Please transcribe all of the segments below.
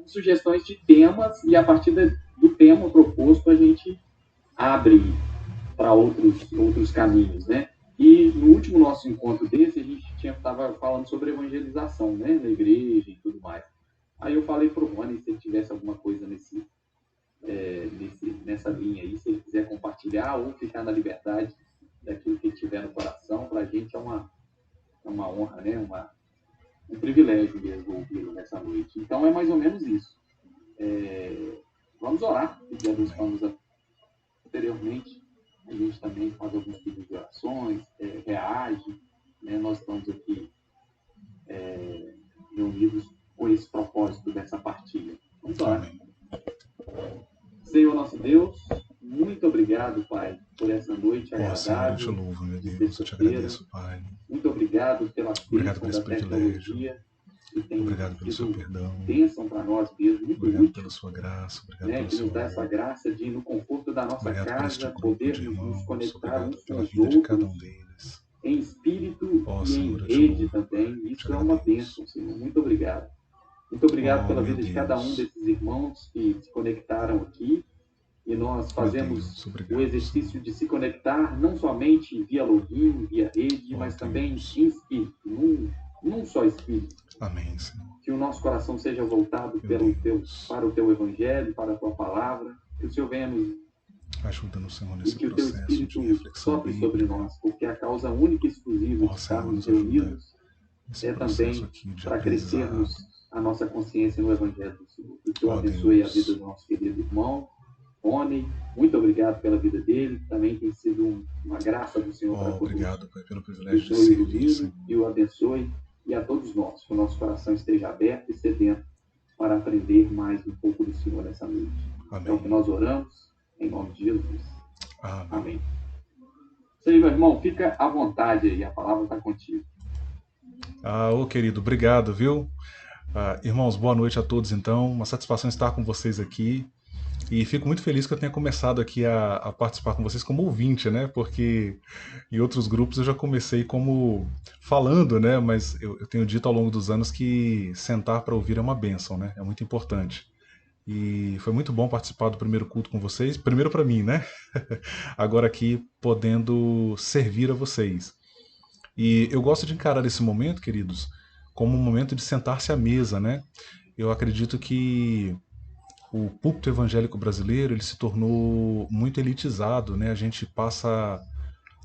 sugestões de temas e a partir do tema proposto a gente abre para outros caminhos, né? E no último nosso encontro desse, a gente estava falando sobre evangelização, né? Na igreja e tudo mais. Aí eu falei para o Rony, se ele tivesse alguma coisa nessa linha aí, se ele quiser compartilhar ou ficar na liberdade daquilo que tiver no coração, para a gente é uma honra, né? Um privilégio mesmo ouvi-lo nessa noite. Então é mais ou menos isso. Vamos orar, que já estamos anteriormente. A gente também faz alguns pedidos de orações, reage, né? Nós estamos aqui reunidos com esse propósito dessa partilha. Vamos orar. Senhor nosso Deus, muito obrigado, Pai, por essa noite agradável. Senhor, eu te louvo, meu Deus, eu te agradeço, Pai. Muito obrigado pela obrigado por esse privilégio. Obrigado pelo seu perdão. Bênção para nós mesmos. Muito obrigado útil, pela sua graça. Obrigado né, pelo que seu nos dá amor. essa graça de, no conforto da nossa casa, podermos nos conectar uns com pela os vida de cada um outros, deles. em espírito e Senhor, em rede também. Isso é uma bênção, Senhor. Muito obrigado. Muito obrigado pela vida de cada um desses irmãos que se conectaram aqui. E nós fazemos o exercício de se conectar não somente via login, via rede, mas também em espírito, num só espírito. Amém, Senhor. Que o nosso coração seja voltado para o teu evangelho, para a tua palavra. Que o Senhor venha nos ajuda-nos, Senhor, nesse e que o teu espírito sopre sobre nós, porque a causa única e exclusiva de estarmos reunidos é também para crescermos a nossa consciência no evangelho do Senhor. Que o Senhor abençoe a vida do nosso querido irmão Rony, muito obrigado pela vida dele, também tem sido uma graça do Senhor para conosco. Obrigado, Pai, pelo privilégio de servir, e o abençoe, e a todos nós, que o nosso coração esteja aberto e sedento para aprender mais um pouco do Senhor nessa noite. Amém. Então que nós oramos, em nome de Jesus. Amém. Amém. Isso aí, meu irmão, fica à vontade aí, a palavra está contigo. Querido, obrigado, viu? Irmãos, boa noite a todos, então, uma satisfação estar com vocês aqui. E fico muito feliz que eu tenha começado aqui a participar com vocês como ouvinte, né? Porque em outros grupos eu já comecei como falando, né? Mas eu tenho dito ao longo dos anos que sentar para ouvir é uma bênção, né? É muito importante. E foi muito bom participar do primeiro culto com vocês. Primeiro para mim, né? Agora aqui podendo servir a vocês. E eu gosto de encarar esse momento, queridos, como um momento de sentar-se à mesa, né? Eu acredito que o púlpito evangélico brasileiro ele se tornou muito elitizado, né? A gente passa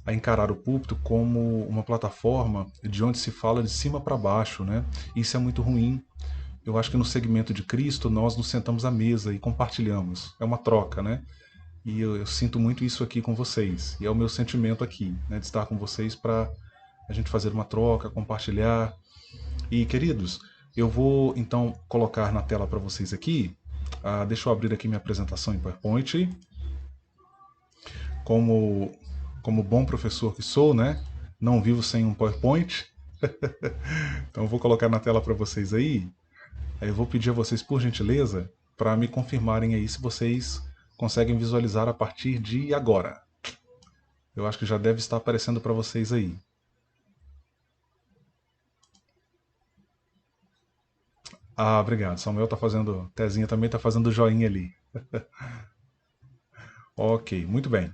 a encarar o púlpito como uma plataforma de onde se fala de cima para baixo, né? Isso é muito ruim. Eu acho que no segmento de Cristo nós nos sentamos à mesa e compartilhamos. É uma troca, né? E eu sinto muito isso aqui com vocês. E é o meu sentimento aqui, né? De estar com vocês para a gente fazer uma troca, compartilhar. E, queridos, eu vou então colocar na tela para vocês aqui. Deixa eu abrir aqui minha apresentação em PowerPoint. Como bom professor que sou, né? Não vivo sem um PowerPoint. Então eu vou colocar na tela para vocês aí. Aí eu vou pedir a vocês, por gentileza, para me confirmarem aí se vocês conseguem visualizar a partir de agora. Eu acho que já deve estar aparecendo para vocês aí. Obrigado. Samuel tá fazendo... Tezinha também tá fazendo joinha ali. Ok, muito bem.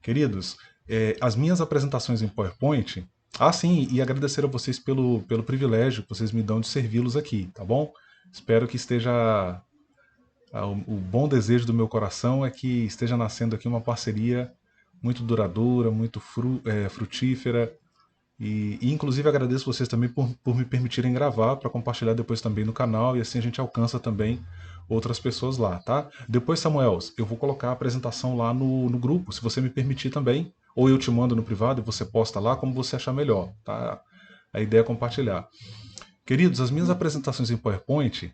Queridos, as minhas apresentações em PowerPoint... sim, e agradecer a vocês pelo privilégio que vocês me dão de servi-los aqui, tá bom? Espero que esteja... O bom desejo do meu coração é que esteja nascendo aqui uma parceria muito duradoura, muito frutífera. E inclusive agradeço vocês também por me permitirem gravar para compartilhar depois também no canal e assim a gente alcança também outras pessoas lá, tá? Depois, Samuel, eu vou colocar a apresentação lá no grupo, se você me permitir também, ou eu te mando no privado e você posta lá como você achar melhor, tá? A ideia é compartilhar. Queridos, as minhas apresentações em PowerPoint,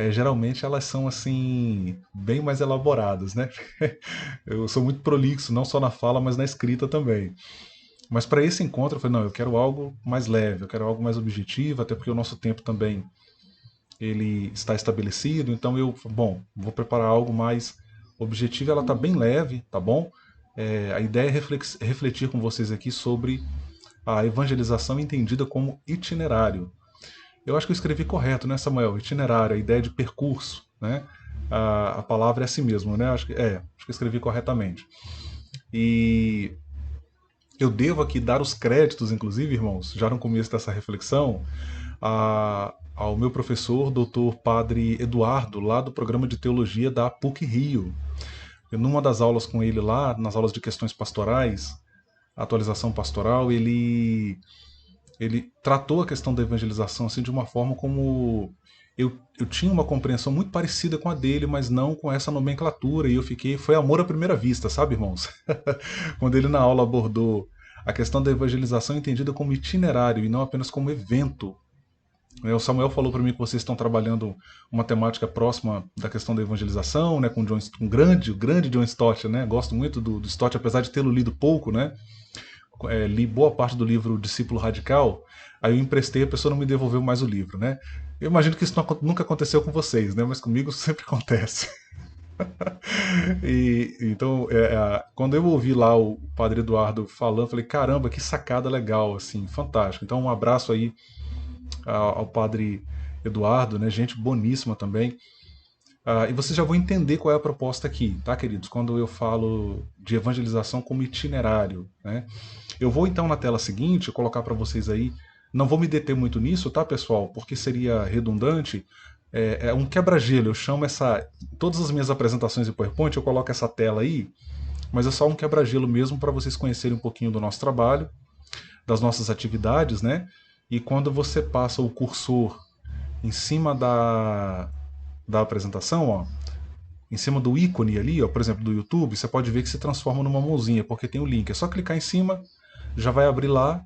geralmente elas são assim, bem mais elaboradas, né? Eu sou muito prolixo, não só na fala, mas na escrita também. Mas para esse encontro eu falei, não, eu quero algo mais leve, eu quero algo mais objetivo, até porque o nosso tempo também ele está estabelecido, então vou preparar algo mais objetivo, ela está bem leve, tá bom? A ideia é refletir com vocês aqui sobre a evangelização entendida como itinerário. Eu acho que eu escrevi correto, né, Samuel? Itinerário, a ideia de percurso, né? A palavra é assim mesmo, né? Acho que eu escrevi corretamente. E eu devo aqui dar os créditos, inclusive, irmãos, já no começo dessa reflexão, ao meu professor, doutor Padre Eduardo, lá do programa de teologia da PUC Rio. Numa das aulas com ele lá, nas aulas de questões pastorais, atualização pastoral, ele tratou a questão da evangelização assim de uma forma como eu tinha uma compreensão muito parecida com a dele, mas não com essa nomenclatura, e foi amor à primeira vista, sabe, irmãos? Quando ele na aula abordou a questão da evangelização entendida como itinerário e não apenas como evento. O Samuel falou para mim que vocês estão trabalhando uma temática próxima da questão da evangelização, né, com o grande John Stott, né? Gosto muito do Stott, apesar de tê-lo lido pouco, né? Li boa parte do livro Discípulo Radical, aí eu emprestei, a pessoa não me devolveu mais o livro, né? Eu imagino que isso nunca aconteceu com vocês, né? Mas comigo sempre acontece. Então, quando eu ouvi lá o Padre Eduardo falando, falei, caramba, que sacada legal, assim, fantástico. Então, um abraço aí ao Padre Eduardo, né? Gente boníssima também. E vocês já vão entender qual é a proposta aqui, tá, queridos? Quando eu falo de evangelização como itinerário, né? Eu vou então na tela seguinte colocar para vocês aí. Não vou me deter muito nisso, tá, pessoal? Porque seria redundante. É um quebra-gelo. Eu chamo todas as minhas apresentações em PowerPoint, eu coloco essa tela aí, mas é só um quebra-gelo mesmo para vocês conhecerem um pouquinho do nosso trabalho, das nossas atividades, né? E quando você passa o cursor em cima da apresentação, ó, em cima do ícone ali, ó, por exemplo, do YouTube, você pode ver que se transforma numa mãozinha, porque tem o link. É só clicar em cima, já vai abrir lá,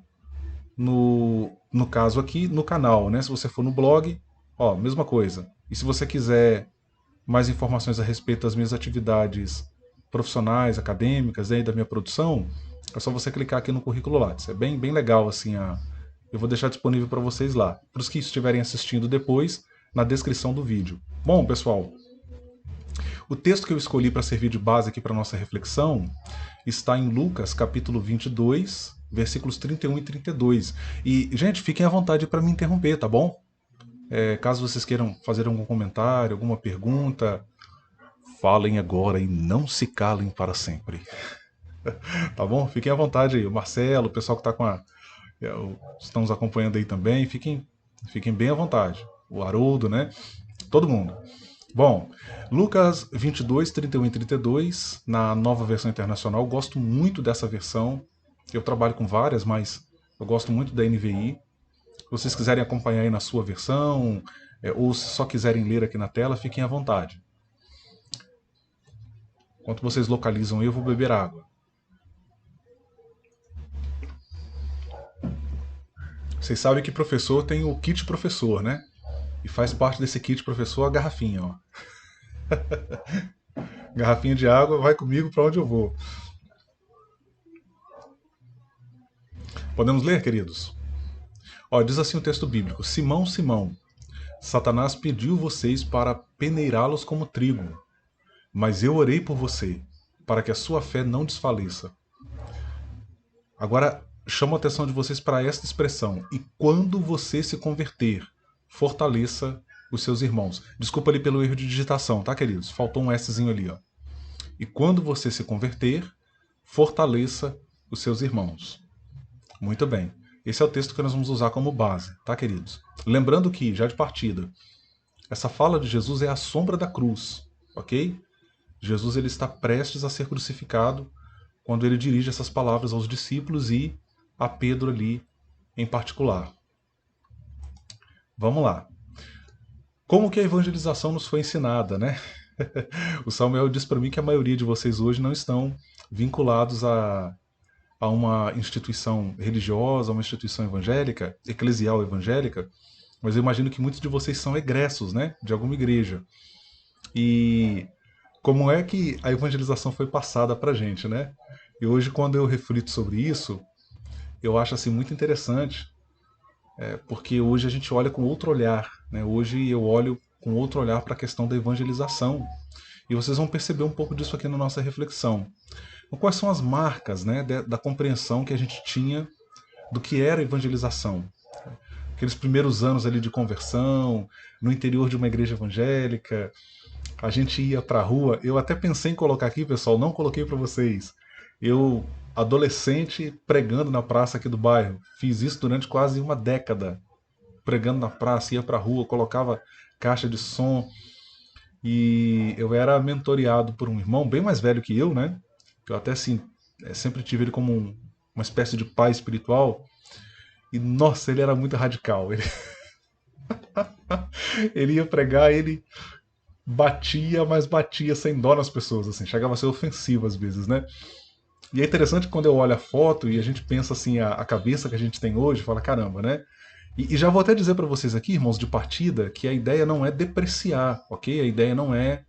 no caso aqui, no canal, né? Se você for no blog, ó, mesma coisa. E se você quiser mais informações a respeito das minhas atividades profissionais, acadêmicas, aí da minha produção, é só você clicar aqui no currículo Lattes. É bem, bem legal, assim, eu vou deixar disponível para vocês lá. Para os que estiverem assistindo depois, na descrição do vídeo. Bom, pessoal, o texto que eu escolhi para servir de base aqui para nossa reflexão está em Lucas, capítulo 22, versículos 31 e 32. E, gente, fiquem à vontade para me interromper, tá bom? Caso vocês queiram fazer algum comentário, alguma pergunta, falem agora e não se calem para sempre. Tá bom? Fiquem à vontade aí. O Marcelo, o pessoal que está estão nos acompanhando aí também, fiquem bem à vontade. O Haroldo, né? Todo mundo. Bom, Lucas 22, 31 e 32, na Nova Versão Internacional. Gosto muito dessa versão. Eu trabalho com várias, mas eu gosto muito da NVI. Se vocês quiserem acompanhar aí na sua versão, ou se só quiserem ler aqui na tela, fiquem à vontade. Enquanto vocês localizam, eu vou beber água. Vocês sabem que professor tem o kit professor, né? E faz parte desse kit professor a garrafinha, ó. Garrafinha de água vai comigo para onde eu vou. Podemos ler, queridos? Ó, diz assim o texto bíblico: Simão, Simão, Satanás pediu vocês para peneirá-los como trigo, mas eu orei por você, para que a sua fé não desfaleça. Agora, chamo a atenção de vocês para esta expressão: e quando você se converter, fortaleça os seus irmãos. Desculpa ali pelo erro de digitação, tá, queridos? Faltou um Szinho ali, ó. E quando você se converter, fortaleça os seus irmãos. Muito bem. Esse é o texto que nós vamos usar como base, tá, queridos? Lembrando que, já de partida, essa fala de Jesus é a sombra da cruz, ok? Jesus ele está prestes a ser crucificado quando ele dirige essas palavras aos discípulos e a Pedro ali em particular. Vamos lá. Como que a evangelização nos foi ensinada, né? O Samuel disse para mim que a maioria de vocês hoje não estão vinculados a uma instituição religiosa, a uma instituição evangélica, eclesial evangélica, mas eu imagino que muitos de vocês são egressos, né, de alguma igreja. E como é que a evangelização foi passada para a gente, né? E hoje, quando eu reflito sobre isso, eu acho assim muito interessante, porque hoje a gente olha com outro olhar, né? Hoje eu olho com outro olhar para a questão da evangelização. E vocês vão perceber um pouco disso aqui na nossa reflexão. Então, quais são as marcas, né, da compreensão que a gente tinha do que era evangelização? aqueles primeiros anos ali de conversão, no interior de uma igreja evangélica, a gente ia pra rua. Eu até pensei em colocar aqui, pessoal, não coloquei para vocês. Eu, adolescente, pregando na praça aqui do bairro. Fiz isso durante quase uma década. Pregando na praça, ia pra rua, colocava caixa de som. E eu era mentoreado por um irmão bem mais velho que eu, né? Que eu até assim, sempre tive ele como uma espécie de pai espiritual. E nossa, ele era muito radical. Ele ia pregar, ele batia, mas batia sem dó nas pessoas, assim, chegava a ser ofensivo às vezes, né? E é interessante quando eu olho a foto e a gente pensa assim, a cabeça que a gente tem hoje, fala, caramba, né? E já vou até dizer para vocês aqui, irmãos de partida, que a ideia não é depreciar, ok? A ideia não é,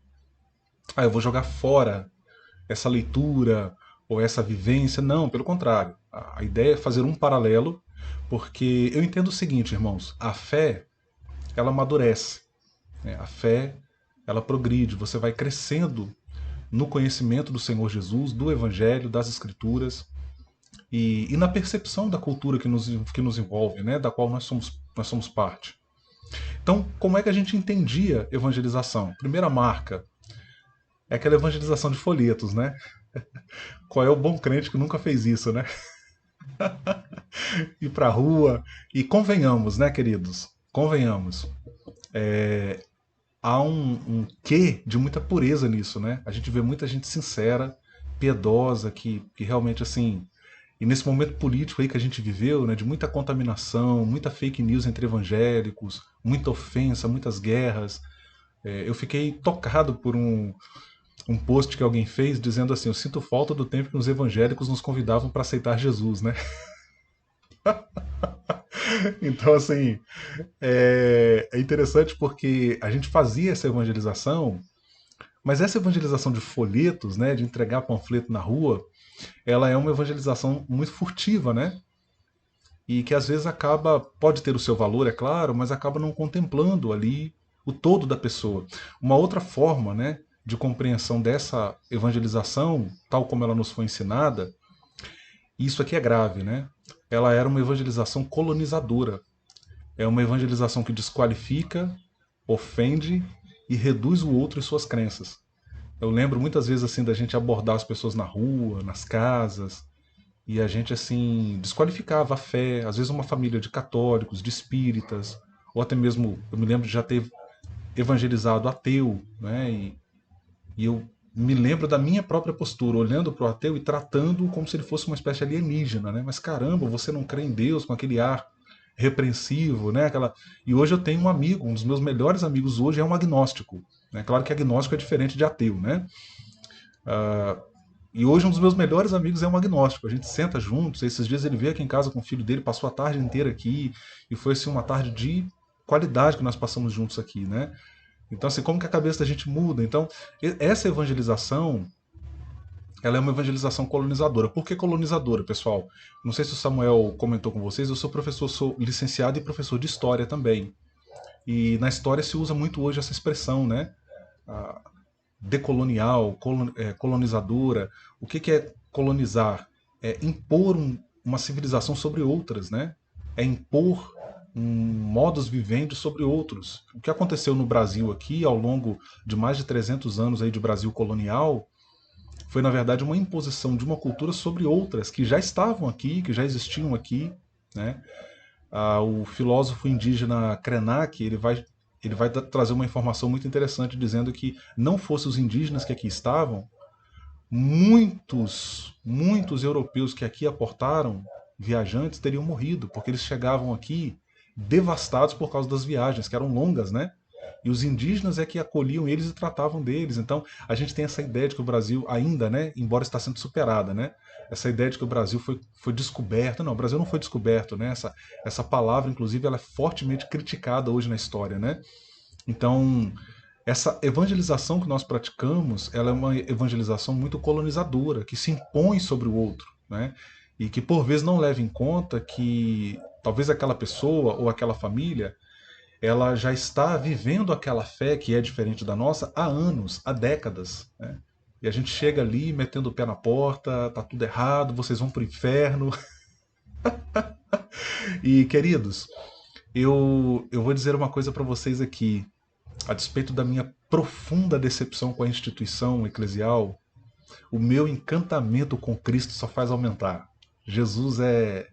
eu vou jogar fora essa leitura ou essa vivência, não, pelo contrário. A ideia é fazer um paralelo, porque eu entendo o seguinte, irmãos, a fé, ela amadurece, né? A fé, ela progride, você vai crescendo no conhecimento do Senhor Jesus, do Evangelho, das Escrituras e na percepção da cultura que nos envolve, né, da qual nós somos parte. Então, como é que a gente entendia evangelização? Primeira marca é aquela evangelização de folhetos, né? Qual é o bom crente que nunca fez isso, né? Ir pra rua. E convenhamos, né, queridos? Convenhamos. Há um quê de muita pureza nisso, né? A gente vê muita gente sincera, piedosa, que realmente, assim, e nesse momento político aí que a gente viveu, né, de muita contaminação, muita fake news entre evangélicos, muita ofensa, muitas guerras, eu fiquei tocado por um post que alguém fez dizendo assim: eu sinto falta do tempo que os evangélicos nos convidavam para aceitar Jesus, né? Então, assim, é interessante porque a gente fazia essa evangelização, mas essa evangelização de folhetos, né, de entregar panfleto na rua, ela é uma evangelização muito furtiva, né? E que às vezes pode ter o seu valor, é claro, mas acaba não contemplando ali o todo da pessoa. Uma outra forma, né, de compreensão dessa evangelização, tal como ela nos foi ensinada, e isso aqui é grave, né? Ela era uma evangelização colonizadora. É uma evangelização que desqualifica, ofende e reduz o outro e suas crenças. Eu lembro muitas vezes assim da gente abordar as pessoas na rua, nas casas, e a gente assim desqualificava a fé, às vezes uma família de católicos, de espíritas, ou até mesmo, eu me lembro de já ter evangelizado ateu, né? E eu me lembro da minha própria postura, olhando para o ateu e tratando como se ele fosse uma espécie de alienígena, né? Mas caramba, você não crê em Deus, com aquele ar repreensivo, né? E hoje eu tenho um amigo, um dos meus melhores amigos hoje é um agnóstico. Né? Claro que agnóstico é diferente de ateu, né? E hoje um dos meus melhores amigos é um agnóstico. A gente senta juntos. Esses dias ele veio aqui em casa com o filho dele, passou a tarde inteira aqui e foi assim uma tarde de qualidade que nós passamos juntos aqui, né? Então assim, como que a cabeça da gente muda? Então essa evangelização, ela é uma evangelização colonizadora. Por que colonizadora, pessoal? Não sei se o Samuel comentou com vocês. Eu sou professor, sou licenciado e professor de história também. E na história se usa muito hoje essa expressão, né? Decolonial, colonizadora. O que é colonizar? É impor uma civilização sobre outras, né? É impor um modus vivendi sobre outros. O que aconteceu no Brasil aqui, ao longo de mais de 300 anos aí de Brasil colonial, foi na verdade uma imposição de uma cultura sobre outras que já estavam aqui, que já existiam aqui, né? O filósofo indígena Krenak, ele vai trazer uma informação muito interessante dizendo que não fossem os indígenas que aqui estavam, muitos europeus que aqui aportaram viajantes teriam morrido, porque eles chegavam aqui devastados por causa das viagens, que eram longas, né? E os indígenas é que acolhiam eles e tratavam deles. Então, a gente tem essa ideia de que o Brasil ainda, né, embora está sendo superada, né, essa ideia de que o Brasil foi descoberto. Não, o Brasil não foi descoberto, né? Essa palavra, inclusive, ela é fortemente criticada hoje na história, né? Então, essa evangelização que nós praticamos, ela é uma evangelização muito colonizadora, que se impõe sobre o outro, né? E que por vezes não leva em conta que talvez aquela pessoa ou aquela família ela já está vivendo aquela fé que é diferente da nossa há anos, há décadas, né? E a gente chega ali metendo o pé na porta, tá tudo errado, vocês vão pro inferno. E queridos, Eu vou dizer uma coisa para vocês aqui. A despeito da minha profunda decepção com a instituição eclesial, o meu encantamento com Cristo só faz aumentar. Jesus é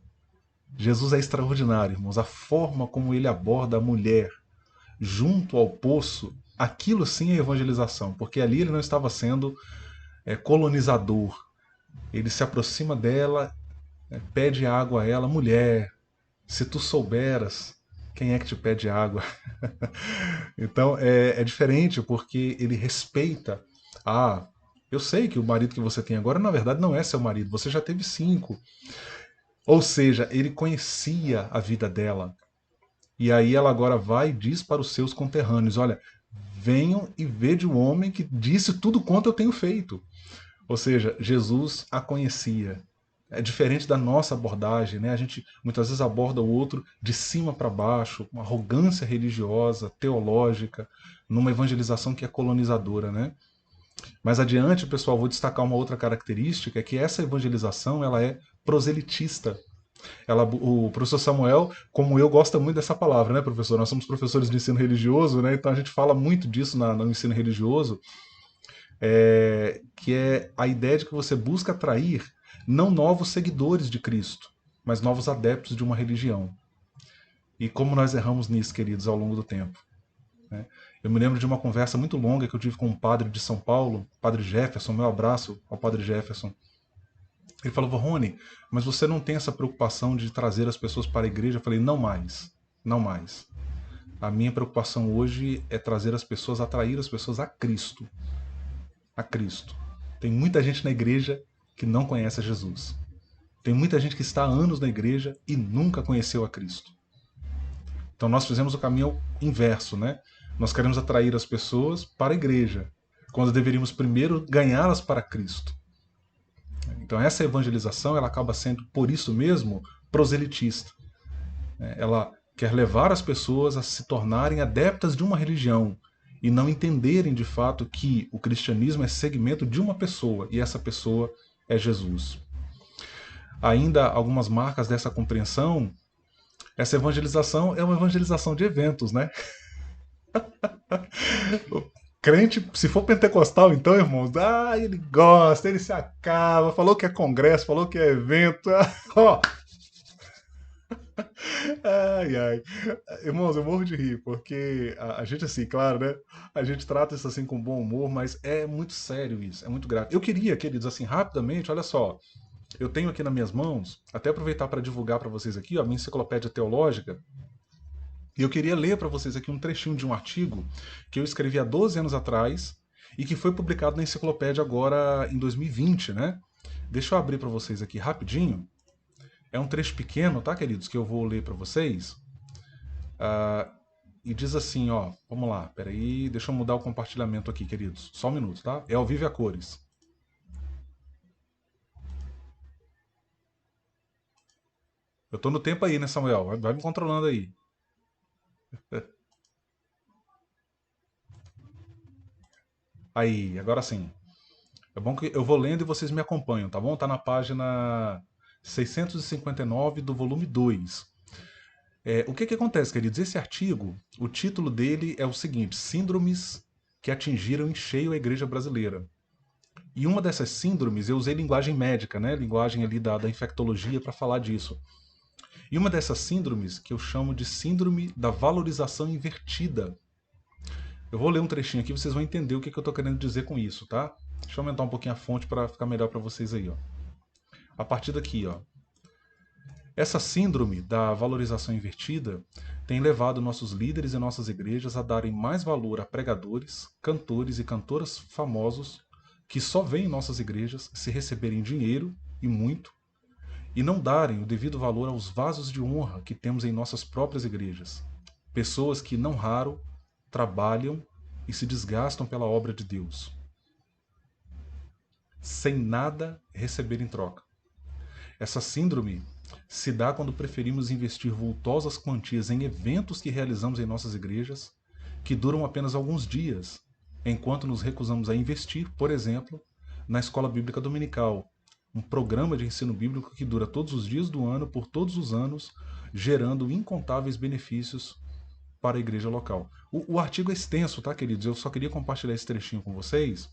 Jesus é extraordinário, irmãos. A forma como ele aborda a mulher junto ao poço, aquilo sim é evangelização, porque ali ele não estava sendo colonizador. Ele se aproxima dela, pede água a ela, mulher, se tu souberas quem é que te pede água. Então é diferente porque ele respeita. Ah, eu sei que o marido que você tem agora, na verdade, não é seu marido, você já teve 5. Ou seja, ele conhecia a vida dela. E aí ela agora vai e diz para os seus conterrâneos: olha, venham e vede o homem que disse tudo quanto eu tenho feito. Ou seja, Jesus a conhecia. É diferente da nossa abordagem, né? A gente muitas vezes aborda o outro de cima para baixo, uma arrogância religiosa, teológica, numa evangelização que é colonizadora, né? Mais adiante, pessoal, vou destacar uma outra característica, é que essa evangelização ela é proselitista. O professor Samuel, como eu, gosta muito dessa palavra, né, professor? Nós somos professores de ensino religioso, né? Então a gente fala muito disso no ensino religioso, que é a ideia de que você busca atrair não novos seguidores de Cristo, mas novos adeptos de uma religião. E como nós erramos nisso, queridos, ao longo do tempo. Né? Eu me lembro de uma conversa muito longa que eu tive com um padre de São Paulo, padre Jefferson, meu abraço ao padre Jefferson. Ele falou: Rony, mas você não tem essa preocupação de trazer as pessoas para a igreja? Eu falei: não mais, não mais. A minha preocupação hoje é trazer as pessoas, atrair as pessoas a Cristo. A Cristo. Tem muita gente na igreja que não conhece a Jesus. Tem muita gente que está há anos na igreja e nunca conheceu a Cristo. Então nós fizemos o caminho inverso, né? Nós queremos atrair as pessoas para a igreja, quando deveríamos primeiro ganhá-las para Cristo. Então essa evangelização ela acaba sendo, por isso mesmo, proselitista. Ela quer levar as pessoas a se tornarem adeptas de uma religião e não entenderem de fato que o cristianismo é segmento de uma pessoa e essa pessoa é Jesus. Ainda algumas marcas dessa compreensão, essa evangelização é uma evangelização de eventos, né? O crente, se for pentecostal, então, irmãos, ele gosta, ele se acaba, falou que é congresso, falou que é evento, ó. Ai, ai. Irmãos, eu morro de rir, porque a gente, assim, claro, né? A gente trata isso assim com bom humor, mas é muito sério isso, é muito grave. Eu queria, queridos, assim, rapidamente, olha só, eu tenho aqui nas minhas mãos, até aproveitar para divulgar para vocês aqui, ó, a minha enciclopédia teológica, e eu queria ler para vocês aqui um trechinho de um artigo que eu escrevi há 12 anos atrás e que foi publicado na enciclopédia agora em 2020, né? Deixa eu abrir para vocês aqui rapidinho. É um trecho pequeno, tá, queridos, que eu vou ler para vocês. E diz assim, ó, vamos lá, peraí, deixa eu mudar o compartilhamento aqui, queridos. Só um minuto, tá? É ao vivo e a cores. Eu tô no tempo aí, né, Samuel? Vai me controlando aí. Aí, agora sim. É bom que eu vou lendo e vocês me acompanham, tá bom? Tá na página 659 do volume 2. O que acontece, queridos? Esse artigo, o título dele é o seguinte: Síndromes que atingiram em cheio a igreja brasileira. E uma dessas síndromes, eu usei linguagem médica, né? Linguagem ali da infectologia para falar disso. E uma dessas síndromes que eu chamo de síndrome da valorização invertida. Eu vou ler um trechinho aqui, vocês vão entender o que eu estou querendo dizer com isso, tá? Deixa eu aumentar um pouquinho a fonte para ficar melhor para vocês aí, ó. A partir daqui, ó. Essa síndrome da valorização invertida tem levado nossos líderes e nossas igrejas a darem mais valor a pregadores, cantores e cantoras famosos que só vêm em nossas igrejas se receberem dinheiro, e muito, e não darem o devido valor aos vasos de honra que temos em nossas próprias igrejas. Pessoas que, não raro, trabalham e se desgastam pela obra de Deus, sem nada receber em troca. Essa síndrome se dá quando preferimos investir vultosas quantias em eventos que realizamos em nossas igrejas, que duram apenas alguns dias, enquanto nos recusamos a investir, por exemplo, na escola bíblica dominical, um programa de ensino bíblico que dura todos os dias do ano, por todos os anos, gerando incontáveis benefícios para a igreja local. O artigo é extenso, tá, queridos? Eu só queria compartilhar esse trechinho com vocês,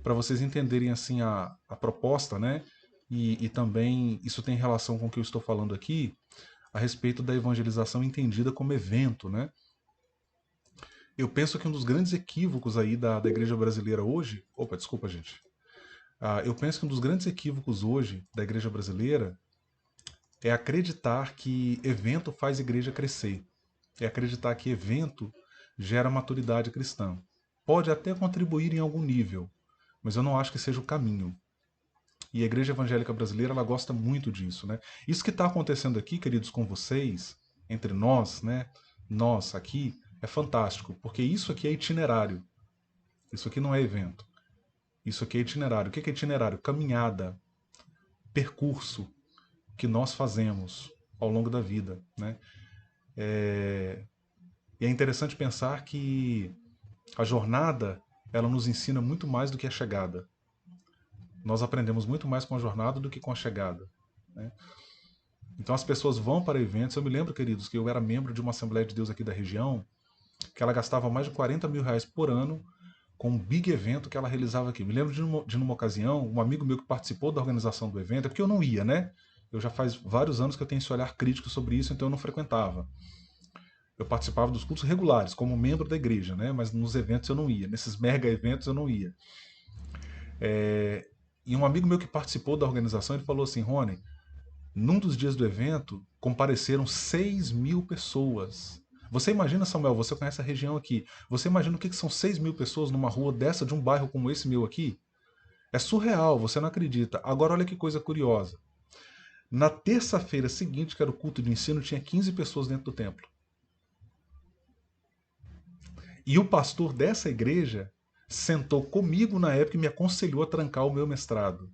para vocês entenderem assim a proposta, né? E também isso tem relação com o que eu estou falando aqui, a respeito da evangelização entendida como evento, né? Eu penso que um dos grandes equívocos aí da igreja brasileira hoje... Opa, desculpa, gente. Eu penso que um dos grandes equívocos hoje da igreja brasileira é acreditar que evento faz igreja crescer. É acreditar que evento gera maturidade cristã. Pode até contribuir em algum nível, mas eu não acho que seja o caminho. E a igreja evangélica brasileira, ela gosta muito disso, né? Isso que está acontecendo aqui, queridos, com vocês, entre nós, né? Nós aqui, é fantástico, porque isso aqui é itinerário. Isso aqui não é evento. Isso aqui é itinerário. O que é itinerário? Caminhada, percurso que nós fazemos ao longo da vida, né? E é interessante pensar que a jornada, ela nos ensina muito mais do que a chegada. Nós aprendemos muito mais com a jornada do que com a chegada, né? Então as pessoas vão para eventos. Eu me lembro, queridos, que eu era membro de uma Assembleia de Deus aqui da região, que ela gastava mais de 40 mil reais por ano com um big evento que ela realizava aqui. Me lembro de numa ocasião, um amigo meu que participou da organização do evento, é porque eu não ia, né? Eu já faz vários anos que eu tenho esse olhar crítico sobre isso, então eu não frequentava. Eu participava dos cultos regulares, como membro da igreja, né? Mas nos eventos eu não ia. Nesses mega eventos eu não ia. E um amigo meu que participou da organização, ele falou assim, Rony, num dos dias do evento, compareceram 6 mil pessoas. Você imagina, Samuel, você conhece a região aqui, você imagina o que são 6 mil pessoas numa rua dessa, de um bairro como esse meu aqui? É surreal, você não acredita. Agora olha que coisa curiosa. Na terça-feira seguinte, que era o culto de ensino, tinha 15 pessoas dentro do templo. E o pastor dessa igreja sentou comigo na época e me aconselhou a trancar o meu mestrado.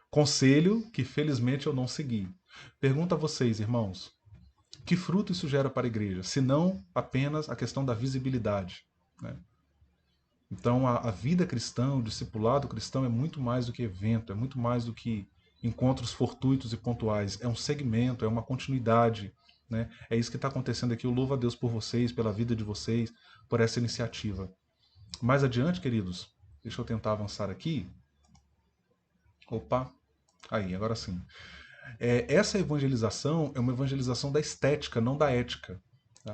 Conselho que felizmente eu não segui. Pergunto a vocês, irmãos, que fruto isso gera para a igreja, se não apenas a questão da visibilidade, né? Então a vida cristã, o discipulado cristão é muito mais do que evento, é muito mais do que encontros fortuitos e pontuais, é um segmento, é uma continuidade, né? É isso que está acontecendo aqui. Eu louvo a Deus por vocês, pela vida de vocês, por essa iniciativa. Mais adiante, queridos, deixa eu tentar avançar aqui. Opa, aí, agora sim. Essa evangelização é uma evangelização da estética, não da ética.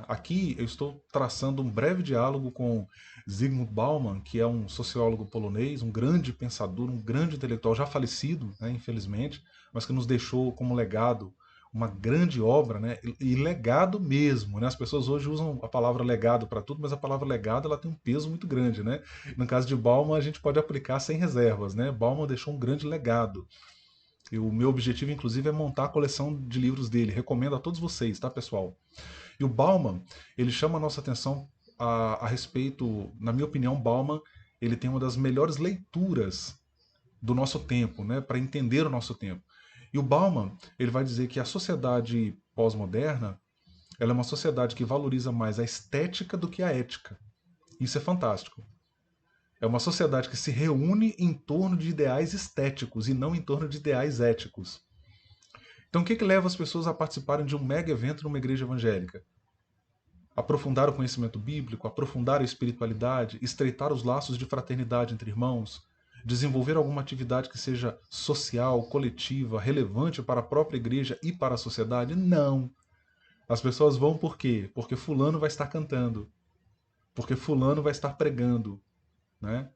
Aqui eu estou traçando um breve diálogo com Zygmunt Bauman, que é um sociólogo polonês, um grande pensador, um grande intelectual, já falecido, né, infelizmente, mas que nos deixou como legado uma grande obra, né, e legado mesmo. Né? As pessoas hoje usam a palavra legado para tudo, mas a palavra legado ela tem um peso muito grande. Né? No caso de Bauman, a gente pode aplicar sem reservas. Né? Bauman deixou um grande legado. E o meu objetivo, inclusive, é montar a coleção de livros dele. Recomendo a todos vocês, tá, pessoal? E o Bauman, ele chama a nossa atenção a respeito, na minha opinião, Bauman, ele tem uma das melhores leituras do nosso tempo, né, para entender o nosso tempo. E o Bauman, ele vai dizer que a sociedade pós-moderna, ela é uma sociedade que valoriza mais a estética do que a ética. Isso é fantástico. É uma sociedade que se reúne em torno de ideais estéticos e não em torno de ideais éticos. Então, o que leva as pessoas a participarem de um mega evento numa igreja evangélica? Aprofundar o conhecimento bíblico, aprofundar a espiritualidade, estreitar os laços de fraternidade entre irmãos, desenvolver alguma atividade que seja social, coletiva, relevante para a própria igreja e para a sociedade? Não. As pessoas vão por quê? Porque fulano vai estar cantando, porque fulano vai estar pregando, né?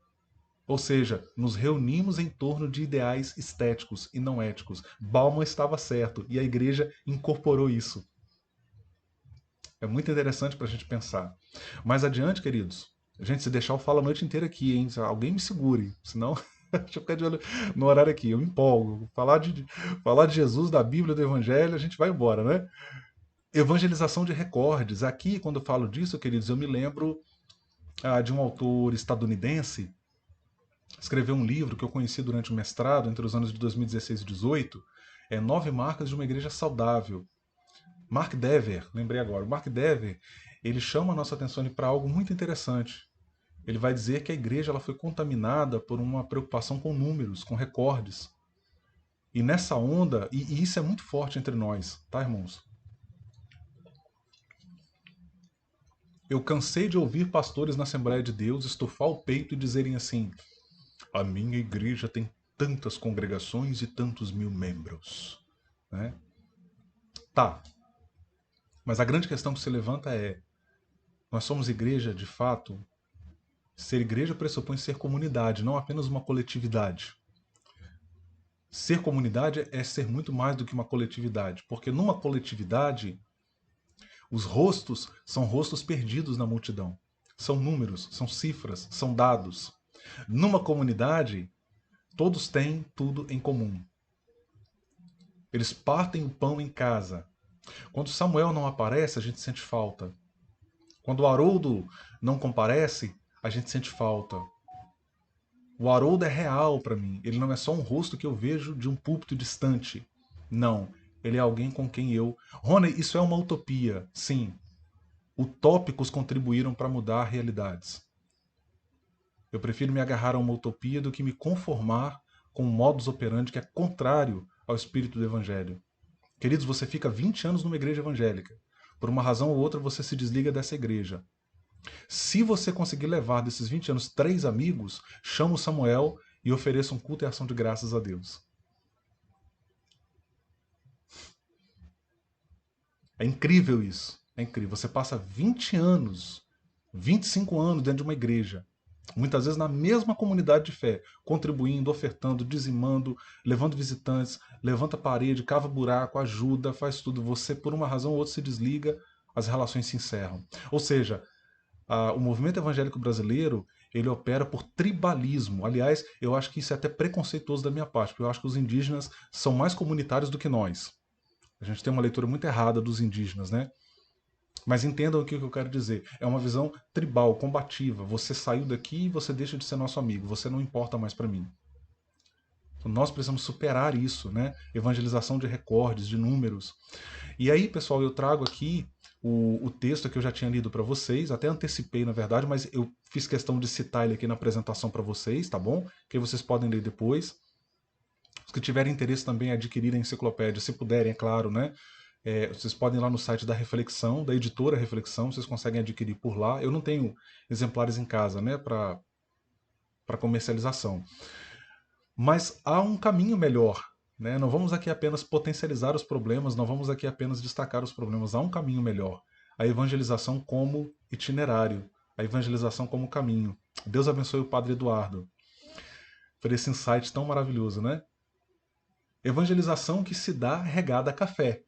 Ou seja, nos reunimos em torno de ideais estéticos e não éticos. Bauman estava certo e a igreja incorporou isso. É muito interessante para a gente pensar. Mais adiante, queridos, a gente se deixar eu falo a noite inteira aqui, hein? Alguém me segure, senão deixa eu ficar de olho no horário aqui, eu me empolgo. Falar de Jesus, da Bíblia, do Evangelho, a gente vai embora, né? Evangelização de recordes. Aqui, quando eu falo disso, queridos, eu me lembro de um autor estadunidense, escreveu um livro que eu conheci durante o mestrado, entre os anos de 2016 e 2018, 9 marcas de uma igreja saudável. Mark Dever, lembrei agora. O Mark Dever, ele chama a nossa atenção para algo muito interessante. ele vai dizer que a igreja ela foi contaminada por uma preocupação com números, com recordes. E nessa onda, e isso é muito forte entre nós, tá, irmãos? Eu cansei de ouvir pastores na Assembleia de Deus estufar o peito e dizerem assim: a minha igreja tem tantas congregações e tantos mil membros. Né? Tá. Mas a grande questão que se levanta é: nós somos igreja de fato? Ser igreja pressupõe ser comunidade, não apenas uma coletividade. Ser comunidade é ser muito mais do que uma coletividade, porque numa coletividade, os rostos são rostos perdidos na multidão. São números, são cifras, são dados. Numa comunidade, todos têm tudo em comum. Eles partem o pão em casa. Quando Samuel não aparece, a gente sente falta. Quando o Haroldo não comparece, a gente sente falta. O Haroldo é real para mim. Ele não é só um rosto que eu vejo de um púlpito distante. Não. Ele é alguém com quem eu... Rony, isso é uma utopia. Sim. Utópicos contribuíram para mudar realidades. Eu prefiro me agarrar a uma utopia do que me conformar com um modus operandi que é contrário ao espírito do evangelho. Queridos, você fica 20 anos numa igreja evangélica. Por uma razão ou outra, você se desliga dessa igreja. Se você conseguir levar desses 20 anos 3 amigos, chama o Samuel e ofereça um culto e ação de graças a Deus. É incrível isso. É incrível. Você passa 20 anos, 25 anos dentro de uma igreja, muitas vezes na mesma comunidade de fé, contribuindo, ofertando, dizimando, levando visitantes, levanta a parede, cava buraco, ajuda, faz tudo. Você, por uma razão ou outra, se desliga, as relações se encerram. Ou seja, o movimento evangélico brasileiro, ele opera por tribalismo. Aliás, eu acho que isso é até preconceituoso da minha parte, porque eu acho que os indígenas são mais comunitários do que nós. A gente tem uma leitura muito errada dos indígenas, né? Mas entendam o que eu quero dizer. É uma visão tribal, combativa. Você saiu daqui e você deixa de ser nosso amigo. Você não importa mais para mim. Então, nós precisamos superar isso, né? Evangelização de recordes, de números. E aí, pessoal, eu trago aqui o texto que eu já tinha lido para vocês. Até antecipei, na verdade, mas eu fiz questão de citar ele aqui na apresentação para vocês, tá bom? Que vocês podem ler depois. Os que tiverem interesse também em adquirir a enciclopédia, se puderem, é claro, né? Vocês podem ir lá no site da Reflexão, da editora Reflexão, vocês conseguem adquirir por lá. Eu não tenho exemplares em casa, né, para comercialização. Mas há um caminho melhor, né? Não vamos aqui apenas potencializar os problemas, não vamos aqui apenas destacar os problemas. Há um caminho melhor. A evangelização como itinerário, a evangelização como caminho. Deus abençoe o Padre Eduardo por esse insight tão maravilhoso, né? Evangelização que se dá regada a café.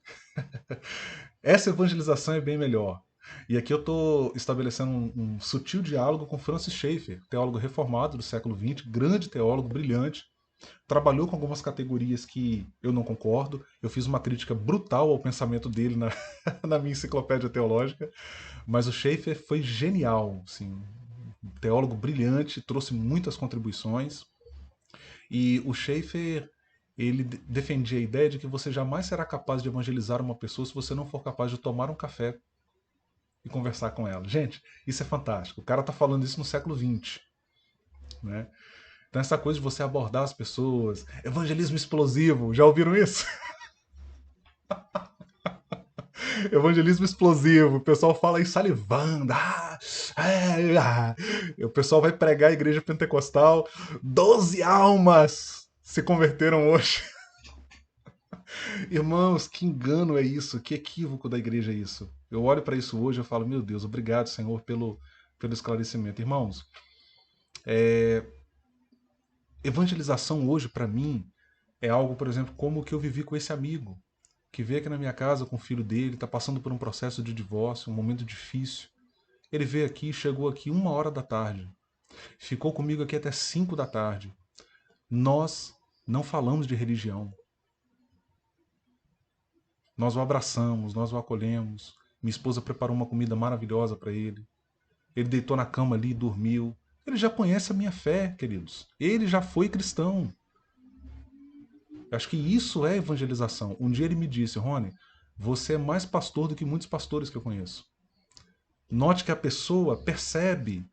Essa evangelização é bem melhor. E aqui eu estou estabelecendo um sutil diálogo com Francis Schaeffer, teólogo reformado do século XX, grande teólogo, brilhante. Trabalhou com algumas categorias que eu não concordo. Eu fiz uma crítica brutal ao pensamento dele na minha enciclopédia teológica. Mas o Schaeffer foi genial. Assim, um teólogo brilhante, trouxe muitas contribuições. E o Schaeffer, ele defendia a ideia de que você jamais será capaz de evangelizar uma pessoa se você não for capaz de tomar um café e conversar com ela. Gente, isso é fantástico. O cara está falando isso no século XX. Né? Então essa coisa de você abordar as pessoas, evangelismo explosivo, já ouviram isso? Evangelismo explosivo, o pessoal fala aí salivando, o pessoal vai pregar a igreja pentecostal, 12 almas se converteram hoje. Irmãos, que engano é isso, que equívoco da igreja é isso. Eu olho para isso hoje e falo, meu Deus, obrigado, Senhor, pelo esclarecimento. Irmãos, evangelização hoje, para mim, é algo, por exemplo, como o que eu vivi com esse amigo, que veio aqui na minha casa com o filho dele, está passando por um processo de divórcio, um momento difícil. Ele veio aqui, chegou aqui 1h da tarde, ficou comigo aqui até 5 da tarde. Nós não falamos de religião. Nós o abraçamos, nós o acolhemos. Minha esposa preparou uma comida maravilhosa para ele. Ele deitou na cama ali e dormiu. Ele já conhece a minha fé, queridos. Ele já foi cristão. Eu acho que isso é evangelização. Um dia ele me disse, Rony, você é mais pastor do que muitos pastores que eu conheço. Note que a pessoa percebe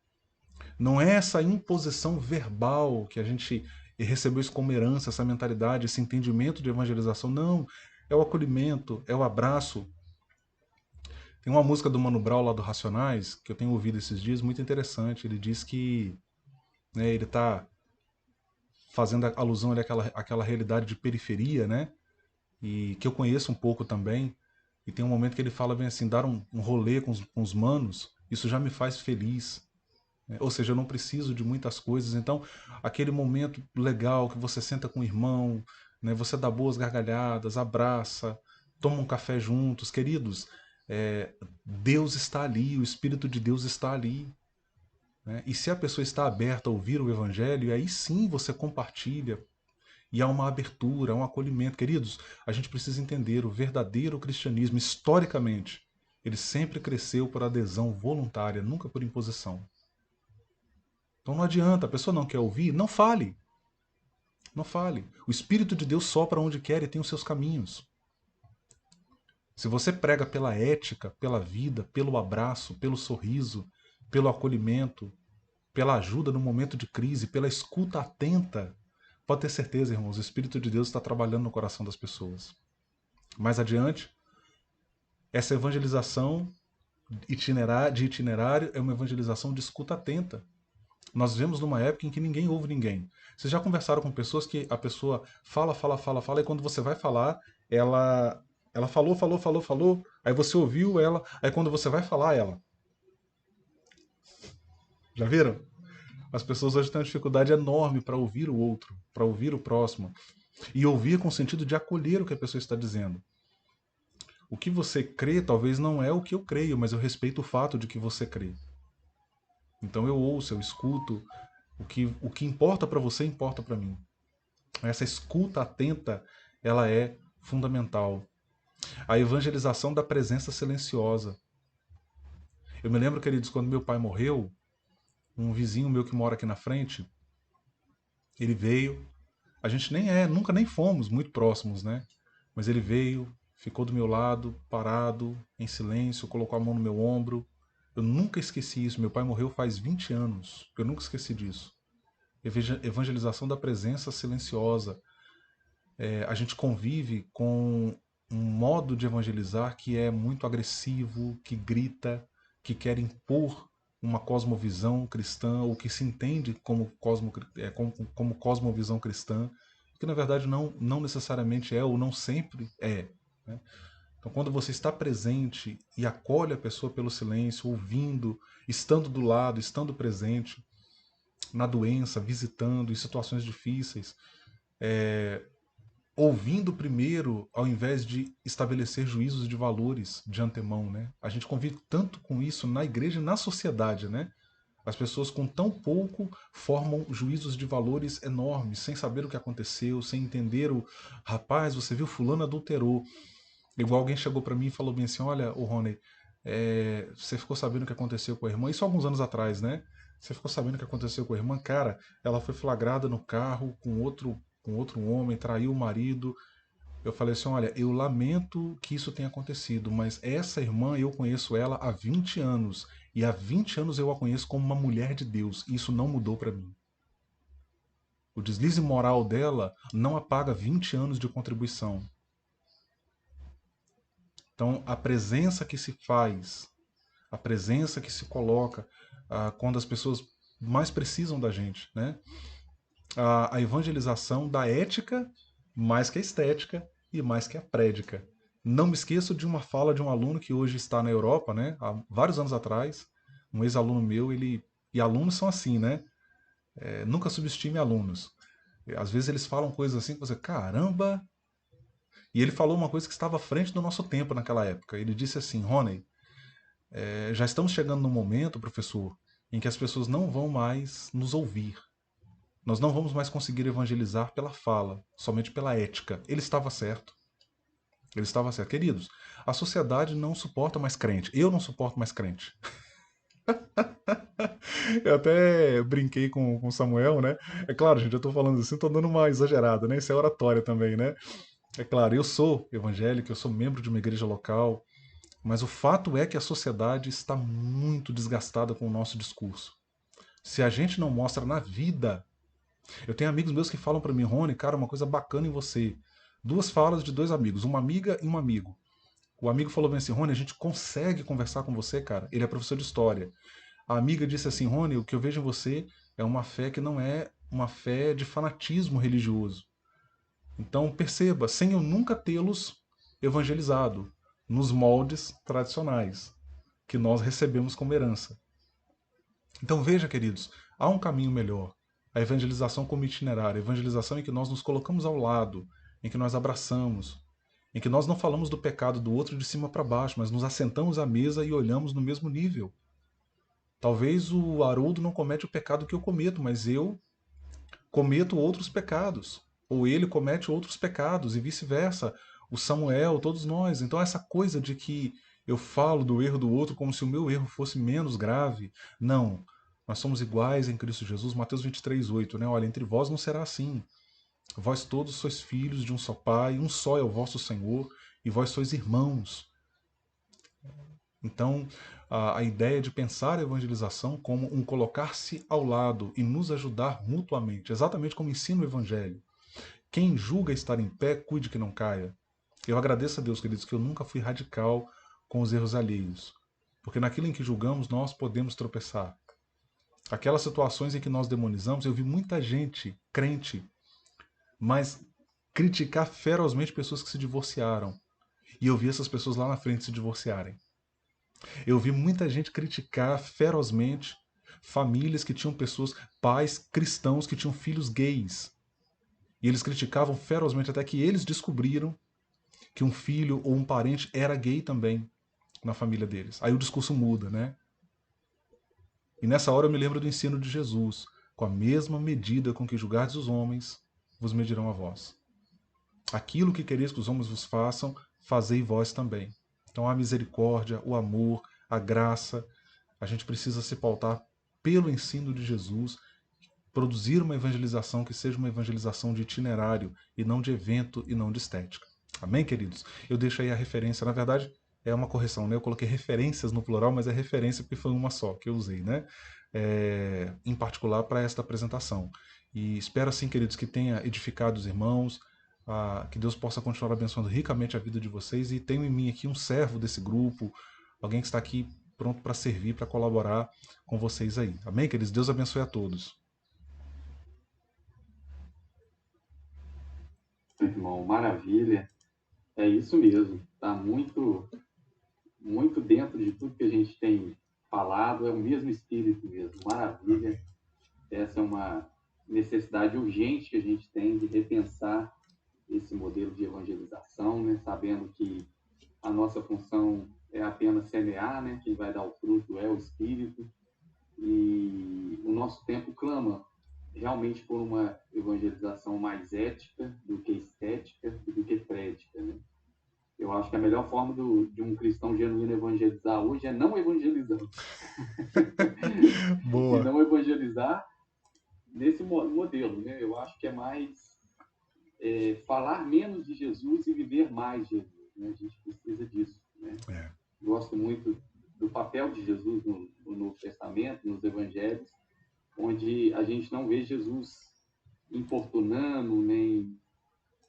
Não é essa imposição verbal que a gente recebeu isso como herança, essa mentalidade, esse entendimento de evangelização. Não, é o acolhimento, é o abraço. Tem uma música do Mano Brown lá do Racionais, que eu tenho ouvido esses dias, muito interessante. Ele diz que, né, ele está fazendo alusão ali àquela realidade de periferia, né? E que eu conheço um pouco também. E tem um momento que ele fala bem assim, dar um rolê com os manos, isso já me faz feliz. Ou seja, eu não preciso de muitas coisas. Então, aquele momento legal que você senta com o irmão, né, você dá boas gargalhadas, abraça, toma um café juntos. Queridos, Deus está ali, o Espírito de Deus está ali. Né? E se a pessoa está aberta a ouvir o Evangelho, aí sim você compartilha. E há uma abertura, há um acolhimento. Queridos, a gente precisa entender o verdadeiro cristianismo, historicamente. Ele sempre cresceu por adesão voluntária, nunca por imposição. Então não adianta, a pessoa não quer ouvir, não fale. Não fale. O Espírito de Deus sopra onde quer e tem os seus caminhos. Se você prega pela ética, pela vida, pelo abraço, pelo sorriso, pelo acolhimento, pela ajuda no momento de crise, pela escuta atenta, pode ter certeza, irmãos, o Espírito de Deus está trabalhando no coração das pessoas. Mais adiante, essa evangelização de itinerário é uma evangelização de escuta atenta. Nós vivemos numa época em que ninguém ouve ninguém. Vocês já conversaram com pessoas que a pessoa fala, fala, fala, fala, e quando você vai falar, ela falou, falou, falou, falou, aí você ouviu ela, aí quando você vai falar, ela. Já viram? As pessoas hoje têm uma dificuldade enorme para ouvir o outro, para ouvir o próximo. E ouvir com o sentido de acolher o que a pessoa está dizendo. O que você crê talvez não é o que eu creio, mas eu respeito o fato de que você crê. Então eu ouço, eu escuto. O que importa para você importa para mim. Essa escuta atenta, ela é fundamental. A evangelização da presença silenciosa. Eu me lembro, queridos, quando meu pai morreu, um vizinho meu que mora aqui na frente, ele veio. A gente nunca nem fomos muito próximos, né? Mas ele veio, ficou do meu lado, parado, em silêncio, colocou a mão no meu ombro. Eu nunca esqueci isso. Meu pai morreu faz 20 anos. Eu nunca esqueci disso. Evangelização da presença silenciosa. A gente convive com um modo de evangelizar que é muito agressivo, que grita, que quer impor uma cosmovisão cristã, ou que se entende como cosmovisão cristã, que na verdade não necessariamente é ou não sempre é. Né? Então, quando você está presente e acolhe a pessoa pelo silêncio, ouvindo, estando do lado, estando presente, na doença, visitando, em situações difíceis, ouvindo primeiro, ao invés de estabelecer juízos de valores de antemão, né? A gente convive tanto com isso na igreja e na sociedade, né? As pessoas com tão pouco formam juízos de valores enormes, sem saber o que aconteceu, sem entender o rapaz, você viu fulano adulterou. Igual alguém chegou para mim e falou bem assim, olha, o Rony, você ficou sabendo o que aconteceu com a irmã? Isso há alguns anos atrás, né? Você ficou sabendo o que aconteceu com a irmã? Cara, ela foi flagrada no carro com outro homem, traiu o marido. Eu falei assim, olha, eu lamento que isso tenha acontecido, mas essa irmã, eu conheço ela há 20 anos. E há 20 anos eu a conheço como uma mulher de Deus. E isso não mudou para mim. O deslize moral dela não apaga 20 anos de contribuição. Então, a presença que se faz, a presença que se coloca quando as pessoas mais precisam da gente, né? A evangelização da ética mais que a estética e mais que a prédica. Não me esqueço de uma fala de um aluno que hoje está na Europa, né? Há vários anos atrás, um ex-aluno meu, e alunos são assim, né? Nunca subestime alunos. Às vezes eles falam coisas assim que você, caramba! E ele falou uma coisa que estava à frente do nosso tempo naquela época. Ele disse assim, Rony, já estamos chegando no momento, professor, em que as pessoas não vão mais nos ouvir. Nós não vamos mais conseguir evangelizar pela fala, somente pela ética. Ele estava certo. Ele estava certo. Queridos, a sociedade não suporta mais crente. Eu não suporto mais crente. Eu até brinquei com o Samuel, né? É claro, gente, eu tô falando assim, tô dando uma exagerada, né? Isso é oratória também, né? É claro, eu sou evangélico, eu sou membro de uma igreja local, mas o fato é que a sociedade está muito desgastada com o nosso discurso. Se a gente não mostra na vida... Eu tenho amigos meus que falam para mim, Rony, cara, uma coisa bacana em você. Duas falas de dois amigos, uma amiga e um amigo. O amigo falou bem assim, Rony, a gente consegue conversar com você, cara. Ele é professor de história. A amiga disse assim, Rony, o que eu vejo em você é uma fé que não é uma fé de fanatismo religioso. Então perceba, sem eu nunca tê-los evangelizado nos moldes tradicionais que nós recebemos como herança. Então veja, queridos, há um caminho melhor. A evangelização como itinerário, a evangelização em que nós nos colocamos ao lado, em que nós abraçamos, em que nós não falamos do pecado do outro de cima para baixo, mas nos assentamos à mesa e olhamos no mesmo nível. Talvez o Haroldo não comete o pecado que eu cometo, mas eu cometo outros pecados. Ou ele comete outros pecados, e vice-versa. O Samuel, todos nós. Então essa coisa de que eu falo do erro do outro como se o meu erro fosse menos grave. Não. Nós somos iguais em Cristo Jesus. Mateus 23:8, né? Olha, entre vós não será assim. Vós todos sois filhos de um só Pai, um só é o vosso Senhor, e vós sois irmãos. Então, a ideia de pensar a evangelização como um colocar-se ao lado e nos ajudar mutuamente, exatamente como ensina o Evangelho. Quem julga estar em pé, cuide que não caia. Eu agradeço a Deus, queridos, que eu nunca fui radical com os erros alheios. Porque naquilo em que julgamos, nós podemos tropeçar. Aquelas situações em que nós demonizamos, eu vi muita gente, crente, mas criticar ferozmente pessoas que se divorciaram. E eu vi essas pessoas lá na frente se divorciarem. Eu vi muita gente criticar ferozmente famílias que tinham pessoas, pais cristãos que tinham filhos gays. E eles criticavam ferozmente até que eles descobriram que um filho ou um parente era gay também na família deles. Aí o discurso muda, né? E nessa hora eu me lembro do ensino de Jesus. Com a mesma medida com que julgardes os homens, vos medirão a vós. Aquilo que quereis que os homens vos façam, fazei vós também. Então a misericórdia, o amor, a graça, a gente precisa se pautar pelo ensino de Jesus, produzir uma evangelização que seja uma evangelização de itinerário e não de evento e não de estética. Amém, queridos? Eu deixo aí a referência, na verdade é uma correção, né? Eu coloquei referências no plural, mas é referência porque foi uma só que eu usei, né? Em particular para esta apresentação. E espero assim, queridos, que tenha edificado os irmãos, que Deus possa continuar abençoando ricamente a vida de vocês, e tenho em mim aqui um servo desse grupo, alguém que está aqui pronto para servir, para colaborar com vocês aí. Amém, queridos? Deus abençoe a todos. Irmão, maravilha. É isso mesmo. Está muito, muito dentro de tudo que a gente tem falado. É o mesmo espírito mesmo. Maravilha. Essa é uma necessidade urgente que a gente tem de repensar esse modelo de evangelização, né? Sabendo que a nossa função é apenas semear, né? Quem vai dar o fruto é o Espírito. E o nosso tempo clama realmente por uma evangelização mais ética do que estética e do que prédica, né? Eu acho que a melhor forma de um cristão genuíno evangelizar hoje é não evangelizando. E Boa. não evangelizar nesse modelo, né? Eu acho que é mais falar menos de Jesus e viver mais Jesus, né? A gente precisa disso, né? Gosto muito do papel de Jesus no Novo Testamento, nos Evangelhos, onde a gente não vê Jesus importunando, nem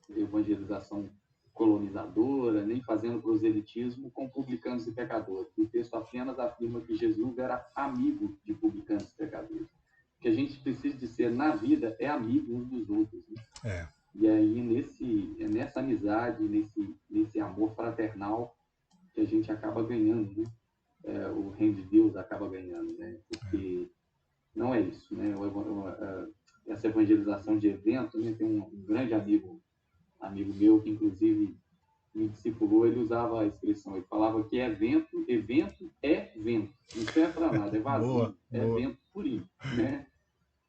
evangelização colonizadora, nem fazendo proselitismo com publicanos e pecadores. O texto apenas afirma que Jesus era amigo de publicanos e pecadores. O que a gente precisa de ser na vida é amigo uns dos outros, né? E aí, nessa amizade, nesse amor fraternal, que a gente acaba ganhando, né? O reino de Deus acaba ganhando, né? Porque não é isso, né? Essa evangelização de evento, né? Tem um grande amigo meu que inclusive me discipulou, ele usava a expressão, ele falava que evento é vento, não serve para nada, é vazio, vento purinho, né?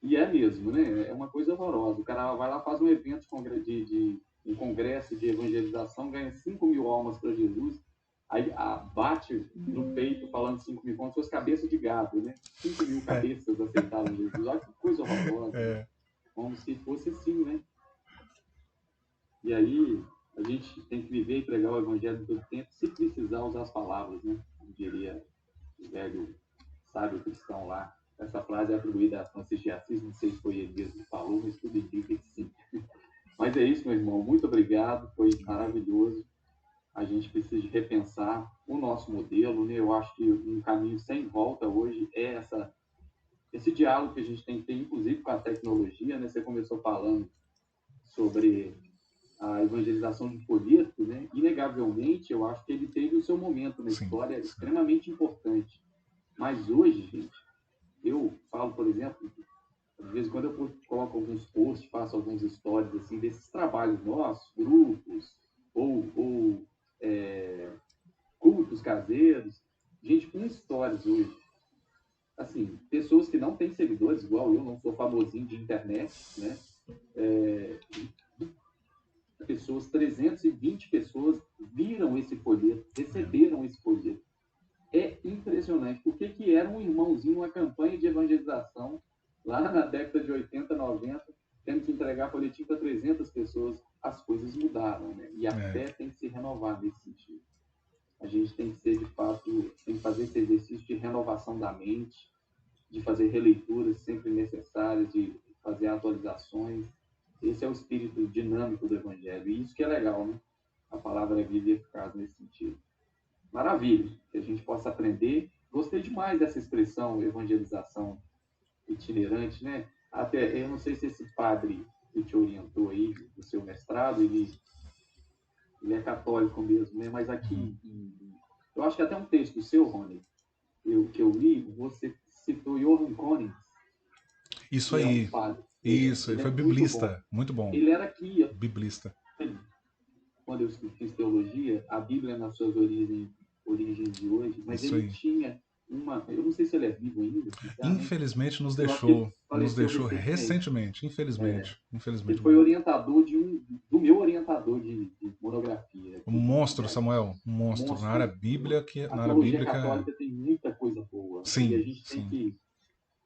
E é mesmo, né? É uma coisa horrorosa. O cara vai lá, faz um evento de um congresso de evangelização, ganha 5.000 almas para Jesus, aí bate no peito falando 5.000 como se fosse cabeça de gado, né? 5.000 cabeças aceitaram Jesus. Olha que coisa horrorosa. Né? Como se fosse assim, né? E aí a gente tem que viver e pregar o evangelho todo tempo, se precisar usar as palavras, né? Como diria o velho sábio cristão lá. Essa frase é atribuída a Francisco de Assis, não sei se foi ele mesmo que falou, mas tudo indica que sim. Mas é isso, meu irmão. Muito obrigado, foi maravilhoso. A gente precisa de repensar o nosso modelo, né? Eu acho que um caminho sem volta hoje é esse diálogo que a gente tem que ter, inclusive com a tecnologia, né? Você começou falando sobre a evangelização de folheto, né? Inegavelmente, eu acho que ele teve o seu momento na história extremamente importante. Mas hoje, gente, eu falo, por exemplo, de vez em quando eu coloco alguns posts, faço alguns stories assim, desses trabalhos nossos, grupos, ou cultos caseiros, gente com histórias hoje. Assim, pessoas que não têm seguidores, igual eu, não sou famosinho de internet, né? Pessoas, 320 pessoas viram esse folheto, receberam esse folheto. É impressionante. Por que era um irmãozinho, uma campanha de evangelização, lá na década de 80, 90, tendo que entregar folhetim para 300 pessoas, as coisas mudaram, né? E a fé tem que se renovar nesse sentido. A gente tem que ser, de fato, tem que fazer esse exercício de renovação da mente, de fazer releituras sempre necessárias, de fazer atualizações. Esse é o espírito dinâmico do Evangelho. E isso que é legal, né? A palavra é viva e eficaz nesse sentido. Maravilha, que a gente possa aprender. Gostei demais dessa expressão, evangelização itinerante, né? Até, eu não sei se esse padre que te orientou aí, do seu mestrado, ele é católico mesmo, né? Mas aqui, eu acho que até um texto seu, Rony, que eu li, você citou Johann Konings. Isso aí. Isso, ele foi biblista. Muito bom. Ele era aqui. Biblista. Quando eu fiz teologia, a Bíblia nas suas origens de hoje, mas isso ele aí tinha uma... Eu não sei se ele é vivo ainda. Infelizmente nos deixou recentemente. Infelizmente. Ele foi orientador do meu orientador de monografia. Um monstro, Samuel. Um monstro. Na área bíblica. A teologia católica tem muita coisa boa. Sim, e a gente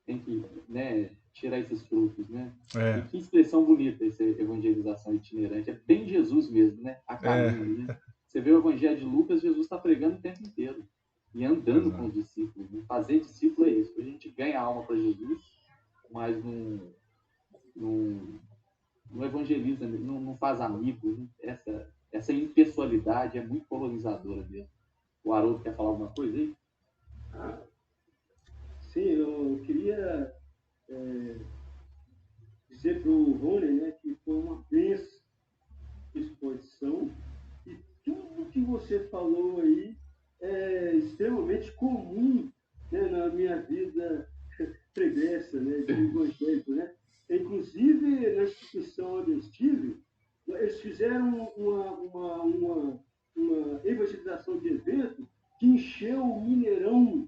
tem que né, tirar esses frutos, né? É. E que expressão bonita essa evangelização itinerante. É bem Jesus mesmo, né? A caminho, né? Você vê o evangelho de Lucas, Jesus está pregando o tempo inteiro. E andando com os discípulos. Né? Fazer discípulo é isso. A gente ganha a alma para Jesus, mas não evangeliza, não faz amigos. Né? Essa impessoalidade é muito colonizadora mesmo. O Haroldo quer falar alguma coisa aí? Sim, eu queria dizer para o Rony, né, que foi uma bênção exposição e tudo que você falou aí é extremamente comum, né, na minha vida pregressa, né, de evangélico, né? Inclusive, na instituição onde eu estive, eles fizeram uma evangelização de evento que encheu o Mineirão,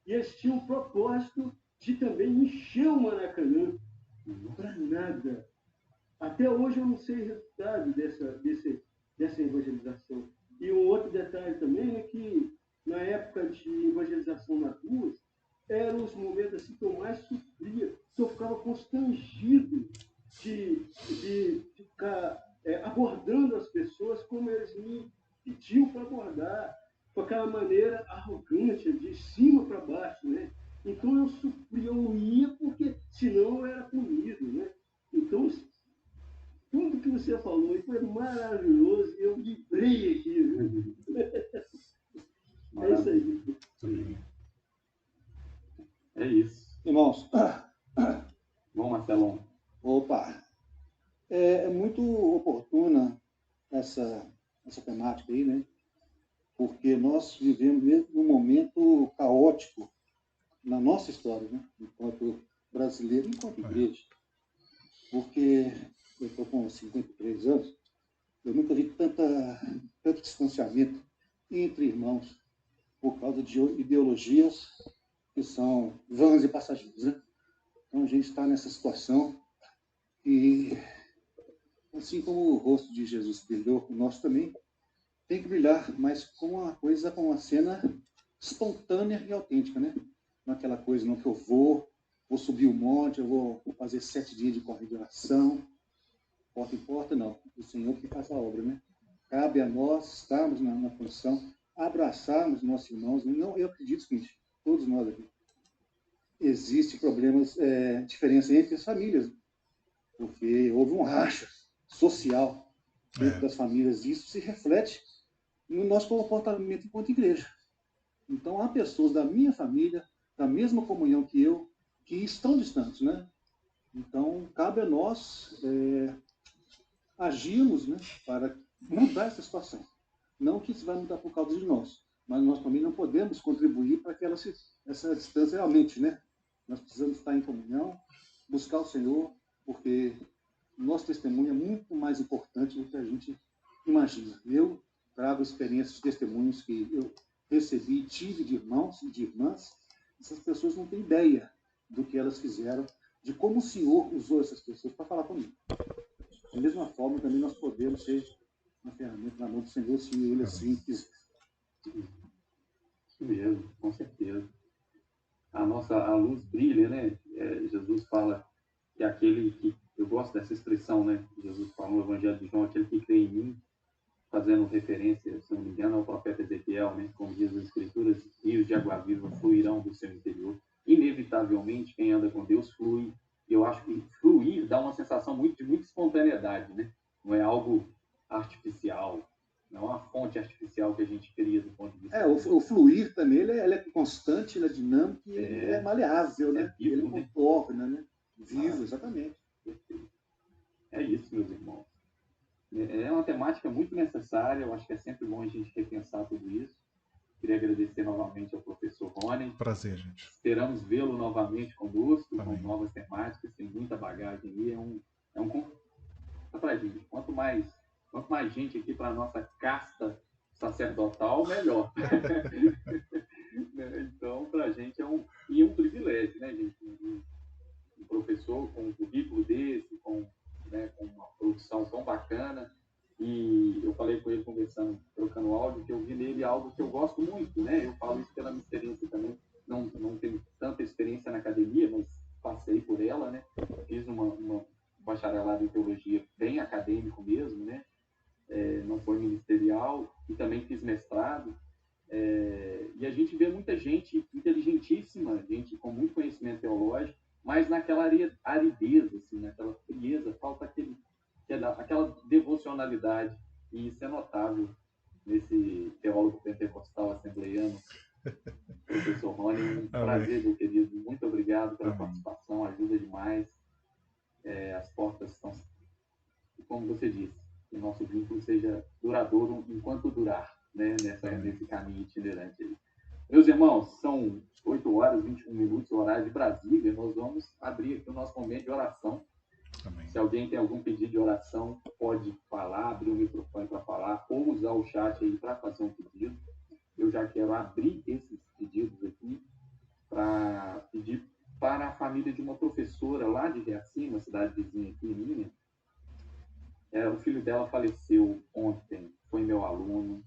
e eles tinham o propósito de também encher o Maracanã. Para nada. Até hoje eu não sei o resultado dessa evangelização. E um outro detalhe também é que, na época de evangelização nas ruas, eram os momentos assim, que eu mais sofria, que eu ficava constrangido de ficar abordando as pessoas como eles me pediam para abordar, com aquela maneira arrogante, de cima para baixo, né? Então eu sofria, eu ia porque senão eu era punido, né? Então, tudo que você falou foi maravilhoso e eu vibrei aqui, viu? É isso aí. É isso. Irmãos. Bom, Marcelão. Opa! É muito oportuna essa temática aí, né? Porque nós vivemos mesmo num momento caótico na nossa história, né? Enquanto brasileiro, enquanto igreja. Porque eu estou com 53 anos, eu nunca vi tanto distanciamento entre irmãos por causa de ideologias que são vãs e passageiras, né? Então a gente está nessa situação e, assim como o rosto de Jesus brilhou, o nosso também tem que brilhar, mas com uma cena espontânea e autêntica, né? Não aquela coisa não que eu vou subir o monte, eu vou fazer 7 dias de corrida de oração, porta em porta, não. O Senhor que faz a obra, né? Cabe a nós estarmos na condição, abraçarmos nossos irmãos. Não, eu acredito o seguinte, todos nós aqui, existe problemas, diferença entre as famílias, porque houve um racha social dentro das famílias, e isso se reflete no nosso comportamento enquanto igreja. Então, há pessoas da minha família, da mesma comunhão que eu, que estão distantes, né? Então, cabe a nós agirmos, né, para mudar essa situação. Não que isso vai mudar por causa de nós, mas nós também não podemos contribuir para que essa distância realmente, né? Nós precisamos estar em comunhão, buscar o Senhor, porque o nosso testemunho é muito mais importante do que a gente imagina. Eu trago experiências, testemunhos que eu recebi, tive de irmãos e de irmãs. Essas pessoas não têm ideia do que elas fizeram, de como o Senhor usou essas pessoas para falar comigo. Da mesma forma, também nós podemos ser uma ferramenta na mão do Senhor, se Ele assim quiser. Isso mesmo, com certeza. A luz brilha, né? Jesus fala que aquele que... Eu gosto dessa expressão, né? Jesus fala no Evangelho de João, aquele que crê em mim, fazendo referência, se não me engano, ao profeta Ezequiel, né? Como diz as Escrituras, rios de água viva fluirão do seu interior. Inevitavelmente, quem anda com Deus flui. Eu acho que fluir dá uma sensação de muita espontaneidade, né? Não é algo artificial, não é uma fonte artificial que a gente cria do ponto de vista... O fluir também, ele é constante, ele é dinâmico e ele é maleável, né? Vivo, ele é contorna, né? Vivo, exatamente. É isso, meus irmãos. É uma temática muito necessária, eu acho que é sempre bom a gente repensar tudo isso. Queria agradecer novamente ao professor Rony. Prazer, gente. Esperamos vê-lo novamente conosco, Amém. com novas temáticas, tem muita bagagem aí. Pra gente, quanto mais gente aqui para a nossa casta sacerdotal, melhor. Então, para a gente é um privilégio, né, gente? Um professor com um currículo desse, com uma produção tão bacana. E eu falei com ele, conversando, trocando áudio, que eu vi nele algo que eu gosto muito, né? Eu falo isso pela minha experiência também. Não tenho tanta experiência na academia, mas passei por ela, né? Fiz uma bacharelado em teologia bem acadêmico mesmo, né? Não foi ministerial, e também fiz mestrado. E a gente vê muita gente inteligentíssima, gente com muito conhecimento teológico, mas naquela aridez, assim, naquela frieza, falta aquela devocionalidade, e isso é notável nesse teólogo pentecostal assembleiano, professor Rony. Um prazer, meu querido, muito obrigado pela participação, ajuda demais. As portas estão, como você disse, que o nosso vínculo seja duradouro enquanto durar, né, nesse caminho itinerante aí. Meus irmãos, são 8h21, horário de Brasília. Nós vamos abrir aqui o nosso momento de oração. Amém. Se alguém tem algum pedido de oração, pode falar, abrir o microfone para falar, ou usar o chat aí para fazer um pedido. Eu já quero abrir esses pedidos aqui para pedir para a família de uma professora lá de Reacima, cidade vizinha aqui minha. O filho dela faleceu ontem, foi meu aluno,